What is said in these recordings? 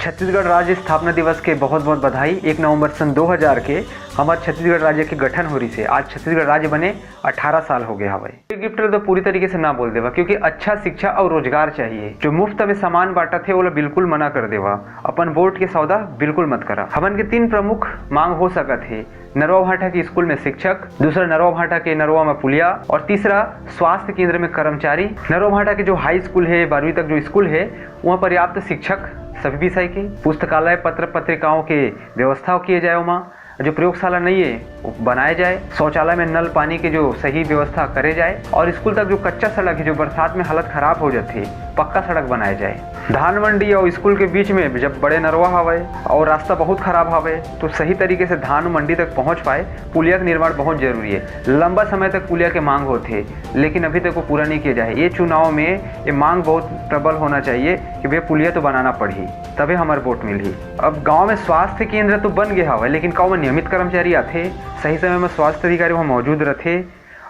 छत्तीसगढ़ राज्य स्थापना दिवस के बहुत बहुत बधाई। 1 नवंबर सन 2000 के हमारे छत्तीसगढ़ राज्य के गठन हो रही से आज छत्तीसगढ़ राज्य बने 18 साल हो गया हवे। गिफ्ट तो पूरी तरीके से ना बोल देवा, क्योंकि अच्छा शिक्षा और रोजगार चाहिए। जो मुफ्त में सामान बांटा थे वो बिल्कुल मना कर देवा। अपन वोट के सौदा बिल्कुल मत करा। हमन के 3 प्रमुख मांग हो सकत है। नरवा भाटा के स्कूल में शिक्षक, दूसरा नरवा भाटा के नरवा में पुलिया और तीसरा स्वास्थ्य केंद्र में कर्मचारी। नरवा भाटा के जो हाई स्कूल है, 12वीं तक जो स्कूल है, वहाँ पर्याप्त शिक्षक सभी विषय के, पुस्तकालय पत्र पत्रिकाओं के व्यवस्था किए जाए। वहाँ जो प्रयोगशाला नहीं है वो बनाया जाए। शौचालय में नल पानी के जो सही व्यवस्था करे जाए और स्कूल तक जो कच्चा सड़क है, जो बरसात में हालत खराब हो जाती है, पक्का सड़क बनाया जाए। धान मंडी और स्कूल के बीच में जब बड़े नरवा हवे और रास्ता बहुत खराब हवे तो सही तरीके से धान मंडी तक पहुंच पाए, पुलिया का निर्माण बहुत जरूरी है। लंबा समय तक पुलिया के मांग होते लेकिन अभी तक वो पूरा नहीं किया जाए। ये चुनाव में ये मांग बहुत प्रबल होना चाहिए कि वे पुलिया तो बनाना पड़ी, तभी हमारे वोट मिली। अब गाँव में स्वास्थ्य केंद्र तो बन गया हवा, लेकिन गाँव में नियमित कर्मचारी आते, सही समय में स्वास्थ्य अधिकारी वहाँ मौजूद रहते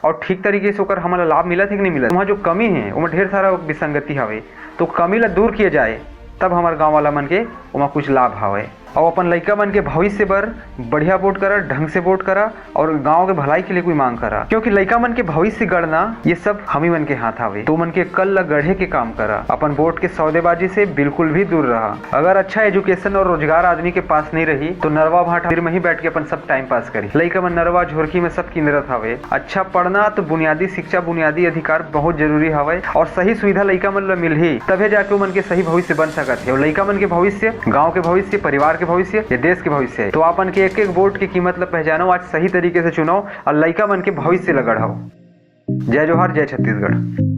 और ठीक तरीके से हमारा लाभ मिला थे कि नहीं मिला। वहाँ जो कमी है वहाँ ढेर सारा विसंगति हवे, तो कमी ला दूर किए जाए, तब हमारे गांव वाला मन के वहाँ कुछ लाभ हवे। और अपन लड़का मन के भविष्य पर बढ़िया वोट करा, ढंग से वोट करा और गांव के भलाई के लिए कोई मांग करा, क्योंकि लड़का मन के भविष्य गढ़ना ये सब हम ही मन के हाथ आवे। तो मन के कल ला गढ़े के काम करा। अपन वोट के सौदेबाजी से बिल्कुल भी दूर रहा। अगर अच्छा एजुकेशन और रोजगार आदमी के पास नहीं रही तो नरवा भाटा फिर में ही बैठ के अपन सब टाइम पास करी। लड़का मन नरवा झोरखी में सब केंद्रित हवे। अच्छा पढ़ना तो बुनियादी शिक्षा, बुनियादी अधिकार बहुत जरूरी हवे और सही सुविधा लड़का मन ला मिलही, तभी जाके मन के सही भविष्य बन सकत है। और लड़का मन के भविष्य, गाँव के भविष्य, परिवार के भविष्य, ये देश के भविष्य है। तो अपन के एक एक वोट की कीमत ला पहचानो, आज सही तरीके से चुनाव और लड़का मन के भविष्य ला गढ़ाओ। जय जोहार, जय छत्तीसगढ़।